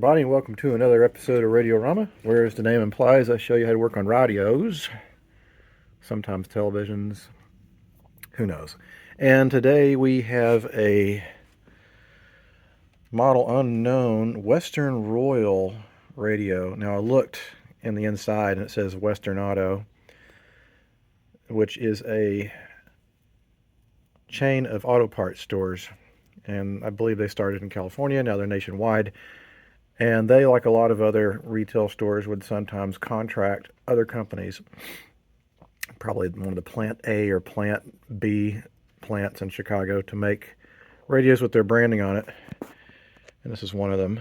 everybody, and welcome to another episode of Radiorama, where, as the name implies, I show you how to work on radios, sometimes televisions, who knows. And today we have a model unknown Western Royal radio. Now, I looked in the inside and it says Western Auto, which is a chain of auto parts stores. And I believe they started in California, now they're nationwide. And they, like a lot of other retail stores, would sometimes contract other companies, probably one of the Plant A or Plant B plants in Chicago, to make radios with their branding on it. And this is one of them.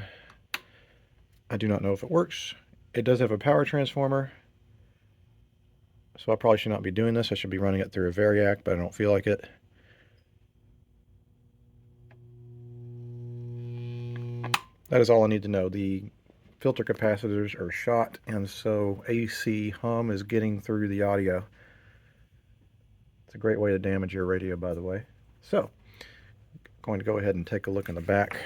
I do not know if it works. It does have a power transformer, so I probably should not be doing this. I should be running it through a Variac, but I don't feel like it. That is all I need to know. The filter capacitors are shot, and so AC hum is getting through the audio. It's a great way to damage your radio, by the way. So, I'm going to go ahead and take a look in the back.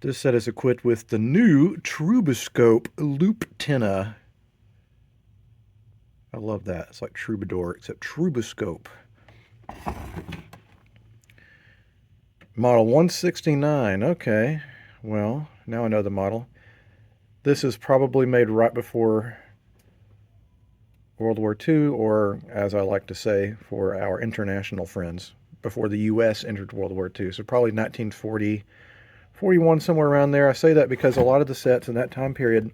This set is equipped with the new Truboscope loop antenna. I love that. It's like Troubadour, except Truboscope. Model 169. Okay, well, now I know the model. This is probably made right before World War II, or as I like to say for our international friends, before the U.S. entered World War II. So probably 1940, 41, somewhere around there. I say that because a lot of the sets in that time period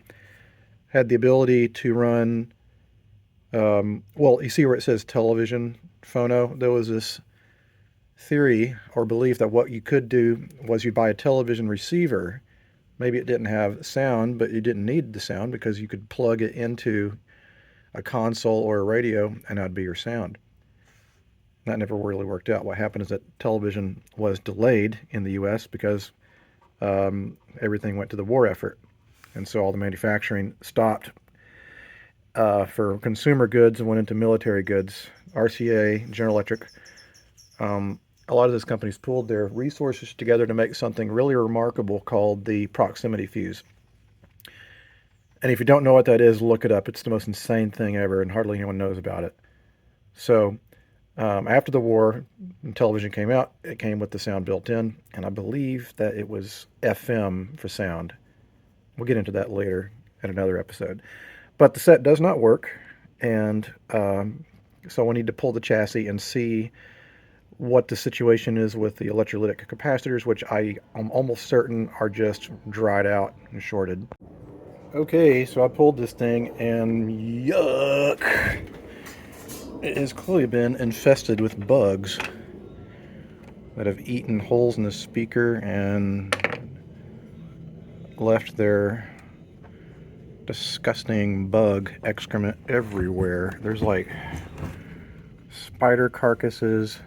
had the ability to run, well, you see where it says television phono? There was this theory or belief that what you could do was you buy a television receiver. Maybe it didn't have sound, but you didn't need the sound because you could plug it into a console or a radio and that'd be your sound. That never really worked out. What happened is that television was delayed in the U.S. because everything went to the war effort. And so all the manufacturing stopped for consumer goods and went into military goods. RCA, General Electric, a lot of those companies pooled their resources together to make something really remarkable called the proximity fuse. And if you don't know what that is, look it up. It's the most insane thing ever, and hardly anyone knows about it. So after the war, when television came out, it came with the sound built in, and I believe that it was FM for sound. We'll get into that later in another episode. But the set does not work, and so we need to pull the chassis and see what the situation is with the electrolytic capacitors, which I am almost certain are just dried out and shorted. Okay, so I pulled this thing, and yuck! It has clearly been infested with bugs that have eaten holes in the speaker and left their disgusting bug excrement everywhere. There's like spider carcasses.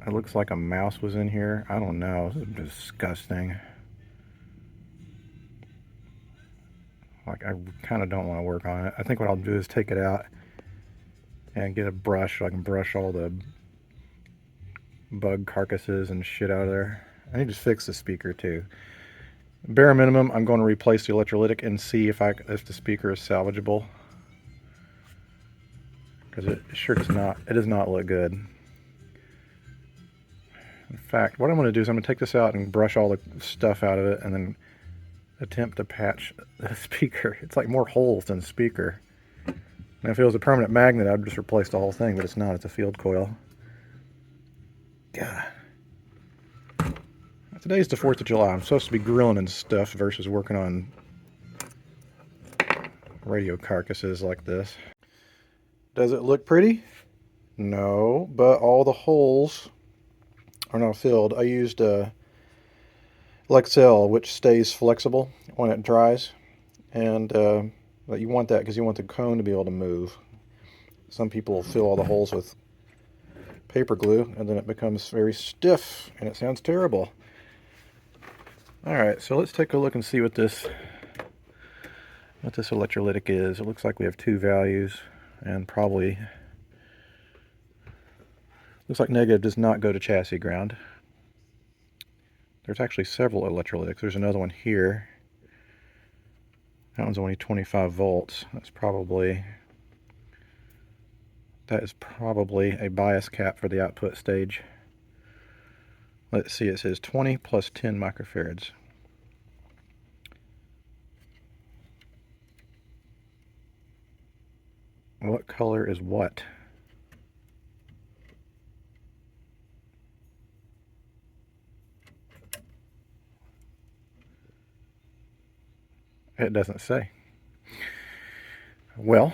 It looks like a mouse was in here. I don't know. This is disgusting. Like, I kind of don't want to work on it. I think what I'll do is take it out and get a brush so I can brush all the bug carcasses and shit out of there. I need to fix the speaker too. Bare minimum, I'm going to replace the electrolytic and see if the speaker is salvageable. Because it sure does not. It does not look good. In fact, what I'm going to do is I'm going to take this out and brush all the stuff out of it and then attempt to patch the speaker. It's like more holes than speaker. And if it was a permanent magnet, I'd just replace the whole thing, but it's not. It's a field coil. God. Today's the 4th of July. I'm supposed to be grilling and stuff versus working on radio carcasses like this. Does it look pretty? No, but all the holes are now filled. I used Lexel, which stays flexible when it dries, and you want that because you want the cone to be able to move. Some people will fill all the holes with paper glue, and then it becomes very stiff, and it sounds terrible. Alright, so let's take a look and see what this electrolytic is. It looks like we have two values, and probably Looks like negative does not go to chassis ground. There's actually several electrolytics. There's another one here. That one's only 25 volts. That is probably a bias cap for the output stage. Let's see, it says 20 plus 10 microfarads. What color is what? It doesn't say. Well,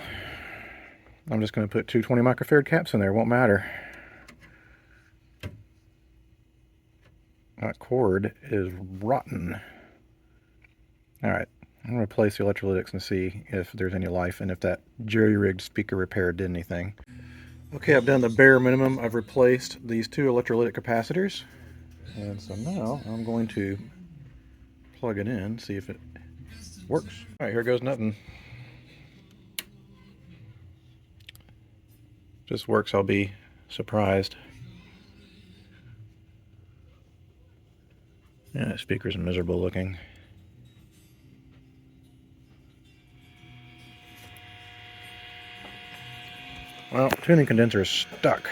I'm just going to put two 20 microfarad caps in there. It won't matter. That cord is rotten. Alright, I'm going to replace the electrolytics and see if there's any life and if that jury-rigged speaker repair did anything. Okay, I've done the bare minimum. I've replaced these two electrolytic capacitors. And so now I'm going to plug it in, see if it works. Alright, here goes nothing. If this works, I'll be surprised. Yeah, that speaker's miserable looking. Well, tuning condenser is stuck.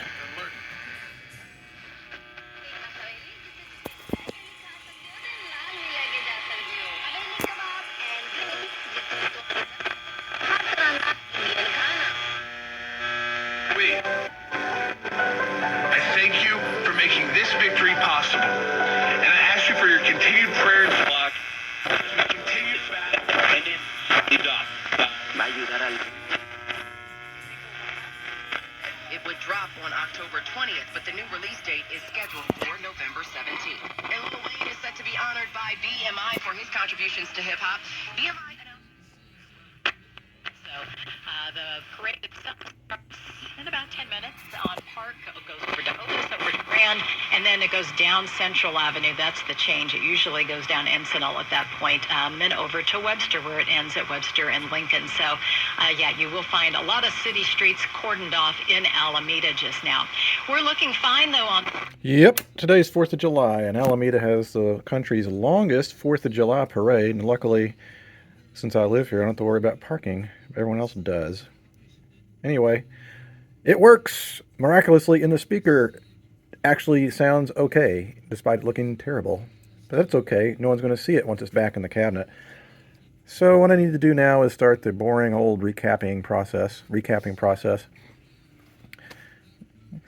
I thank you for making this victory possible, and I ask you for your continued prayer and block as we continue to It would drop on October 20th, but the new release date is scheduled for November 17th. And Lil Wayne is set to be honored by BMI for his contributions to hip-hop. BMI announced. So, the parade itself starts in about 10 minutes on Park. It goes over to Otis, over to Grand, and then it goes down Central Avenue. That's the change. It usually goes down Encinal at that point, then over to Webster, where it ends at Webster and Lincoln. So, yeah, you will find a lot of city streets cordoned off in Alameda just now. We're looking fine, though, on... Yep, today's 4th of July, and Alameda has the country's longest 4th of July parade, and luckily, since I live here, I don't have to worry about parking. Everyone else does. Anyway, it works miraculously, and the speaker actually sounds okay, despite looking terrible. But that's okay. No one's going to see it once it's back in the cabinet. So what I need to do now is start the boring old recapping process. I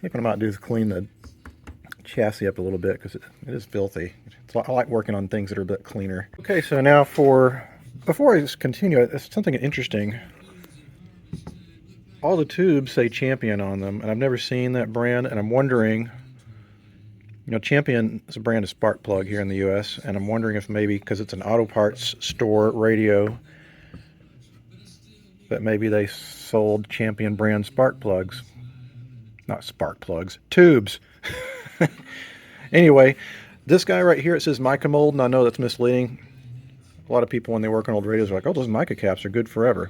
think what I'm about to do is clean the chassis up a little bit, because it is filthy. I like working on things that are a bit cleaner. Okay, so now before I just continue, it's something interesting. All the tubes say Champion on them, and I've never seen that brand, and I'm wondering, Champion is a brand of spark plug here in the U.S., and I'm wondering if maybe, because it's an auto parts store radio, that maybe they sold Champion brand spark plugs. Not spark plugs, tubes. Anyway, this guy right here, it says mica mold, and I know that's misleading. A lot of people, when they work on old radios, are like, oh, those mica caps are good forever.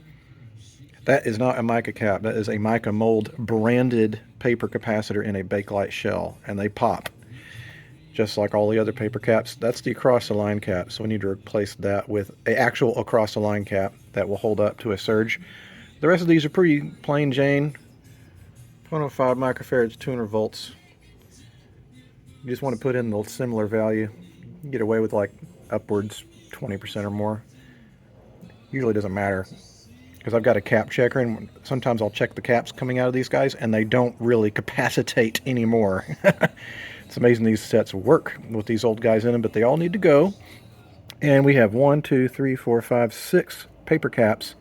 That is not a mica cap. That is a mica mold branded paper capacitor in a Bakelite shell, and they pop. Just like all the other paper caps. That's the across-the-line cap, so we need to replace that with an actual across-the-line cap that will hold up to a surge. The rest of these are pretty plain Jane. 0.05 microfarads, 200 volts. You just want to put in the similar value. You can get away with like upwards 20% or more. Usually doesn't matter, because I've got a cap checker, and sometimes I'll check the caps coming out of these guys, and they don't really capacitate anymore. It's amazing these sets work with these old guys in them, but they all need to go. And we have 1, 2, 3, 4, 5, 6 paper caps,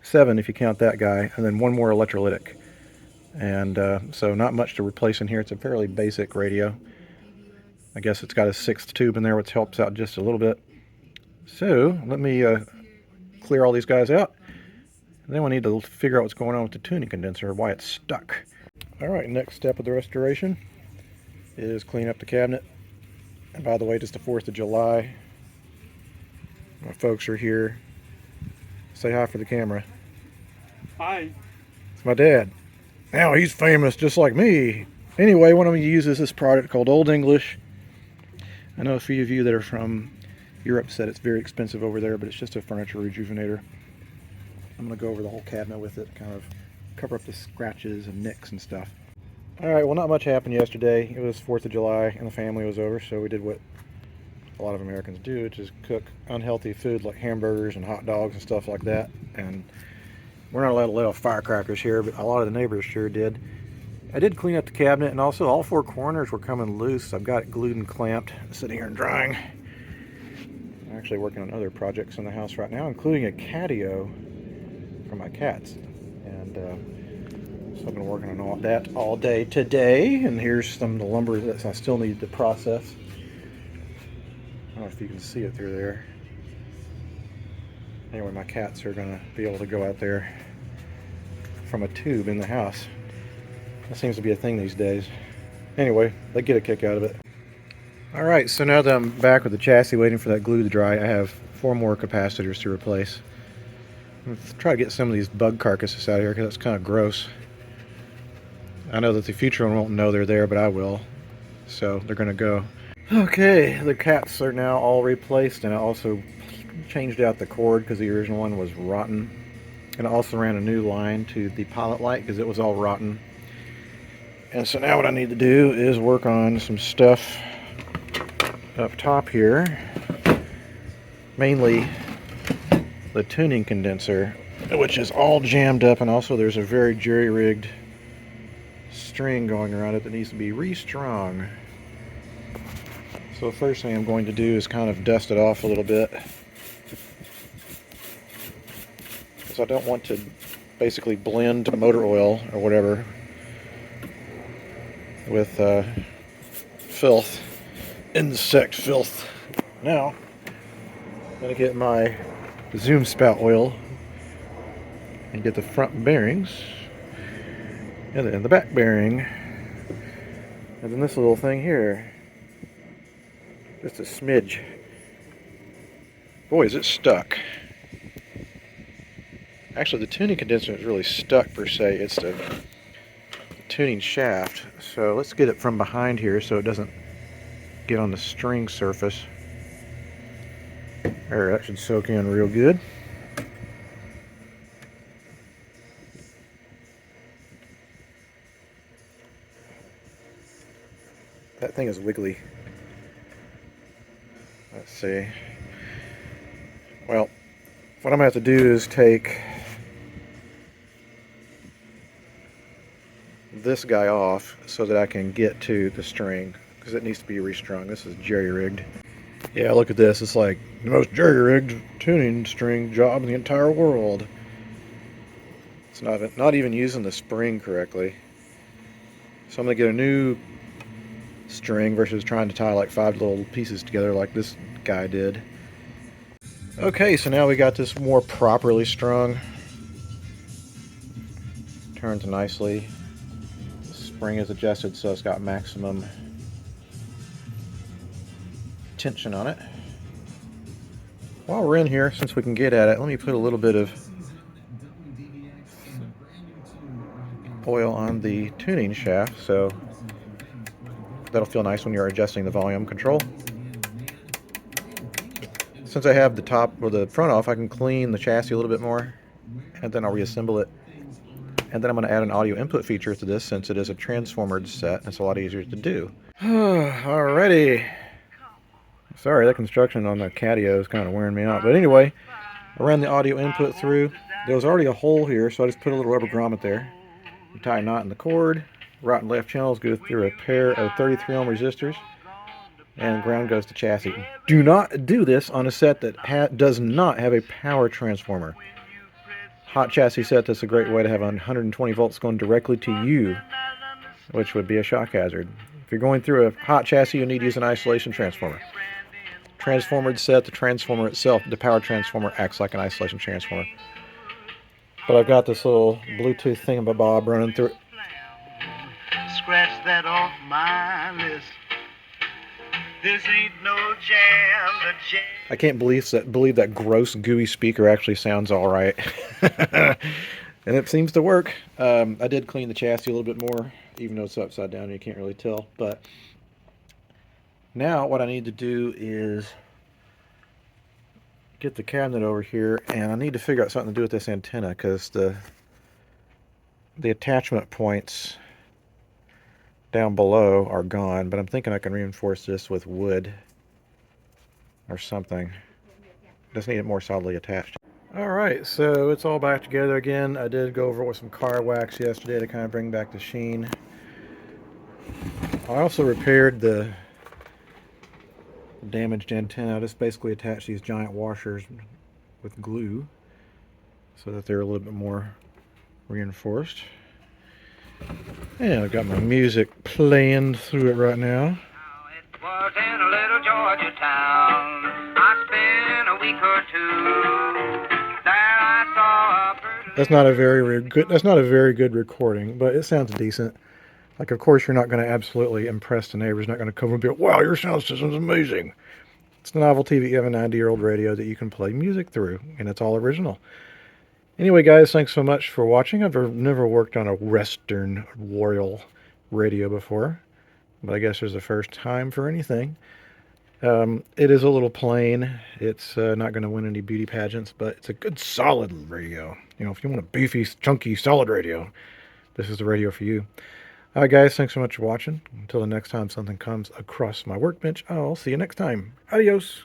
7 if you count that guy, and then one more electrolytic. And so not much to replace in here. It's a fairly basic radio. I guess it's got a 6th tube in there, which helps out just a little bit. So let me clear all these guys out. And then we need to figure out what's going on with the tuning condenser, why it's stuck. All right, next step of the restoration is clean up the cabinet. And by the way, it's the 4th of July. My folks are here. Say hi for the camera. Hi. It's my dad. Now he's famous just like me. Anyway, what I'm going to use is this product called Old English. I know a few of you that are from Europe said it's very expensive over there, but it's just a furniture rejuvenator. I'm going to go over the whole cabinet with it, kind of cover up the scratches and nicks and stuff. Alright, well, not much happened yesterday. It was 4th of July and the family was over, so we did what a lot of Americans do, which is cook unhealthy food like hamburgers and hot dogs and stuff like that. And we're not allowed to let off firecrackers here, but a lot of the neighbors sure did. I did clean up the cabinet, and also all 4 corners were coming loose. I've got it glued and clamped, sitting here and drying. I'm actually working on other projects in the house right now, including a catio for my cats. And so I've been working on all that all day today. And here's some of the lumber that I still need to process. I don't know if you can see it through there. Anyway, my cats are going to be able to go out there from a tube in the house. That seems to be a thing these days. Anyway, they get a kick out of it. Alright, so now that I'm back with the chassis waiting for that glue to dry, I have 4 more capacitors to replace. Let's try to get some of these bug carcasses out of here because that's kind of gross. I know that the future one won't know they're there, but I will. So they're going to go. Okay, the caps are now all replaced, and I also changed out the cord because the original one was rotten. And I also ran a new line to the pilot light because it was all rotten. And so now what I need to do is work on some stuff up top here. Mainly the tuning condenser, which is all jammed up, and also there's a very jury-rigged string going around it that needs to be restrung. So the first thing I'm going to do is kind of dust it off a little bit, because I don't want to basically blend motor oil or whatever with filth, insect filth. Now I'm going to get my zoom spout oil and get the front bearings and then the back bearing, and then this little thing here, just a smidge. Boy, is it stuck. Actually, the tuning condenser is really stuck per se. It's the tuning shaft. So let's get it from behind here so it doesn't get on the string surface. There, that should soak in real good. That thing is wiggly. Let's see. Well, what I'm going to have to do is take this guy off so that I can get to the string, because it needs to be restrung. This is jerry-rigged. Yeah, look at this. It's like the most jerry-rigged tuning string job in the entire world. It's not even using the spring correctly. So I'm going to get a new string versus trying to tie like 5 little pieces together like this guy did. Okay, so now we got this more properly strung. Turns nicely. The spring is adjusted so it's got maximum tension on it. While we're in here, since we can get at it, let me put a little bit of oil on the tuning shaft so that'll feel nice when you're adjusting the volume control. Since I have the top or the front off, I can clean the chassis a little bit more, and then I'll reassemble it. And then I'm going to add an audio input feature to this since it is a transformered set. It's a lot easier to do. Alrighty. Sorry, that construction on the catio is kind of wearing me out. But anyway, I ran the audio input through. There was already a hole here, so I just put a little rubber grommet there. You tie a knot in the cord. Right and left channels go through a pair of 33 ohm resistors, and ground goes to chassis. Do not do this on a set that does not have a power transformer. Hot chassis set, that's a great way to have 120 volts going directly to you, which would be a shock hazard. If you're going through a hot chassis, you need to use an isolation transformer. Transformered set, the transformer itself, the power transformer acts like an isolation transformer. But I've got this little Bluetooth thingamabob running through it. Scratch that off my list. This ain't no jam, the jam. I can't believe that gross gooey speaker actually sounds all right. And it seems to work. I did clean the chassis a little bit more even though it's upside down, you can't really tell. But now what I need to do is get the cabinet over here, and I need to figure out something to do with this antenna, because the attachment points down below are gone, but I'm thinking I can reinforce this with wood or something. Just need it more solidly attached. Alright, so it's all back together again. I did go over it with some car wax yesterday to kind of bring back the sheen. I also repaired the damaged antenna. I just basically attached these giant washers with glue so that they're a little bit more reinforced. And I've got my music playing through it right now. It was in a little Georgia town. I spent a week or two. There I saw a pretty That's not a very good recording, but it sounds decent. Like, of course, you're not going to absolutely impress the neighbors. Not going to come and be like, wow, your sound system's amazing. It's a novelty that you have a 90-year-old radio that you can play music through, and it's all original. Anyway, guys, thanks so much for watching. I've never worked on a Western Royal radio before, but I guess there's a first time for anything. It is a little plain. It's not going to win any beauty pageants, but it's a good, solid radio. You know, if you want a beefy, chunky, solid radio, this is the radio for you. All right, guys, thanks so much for watching. Until the next time something comes across my workbench, I'll see you next time. Adios.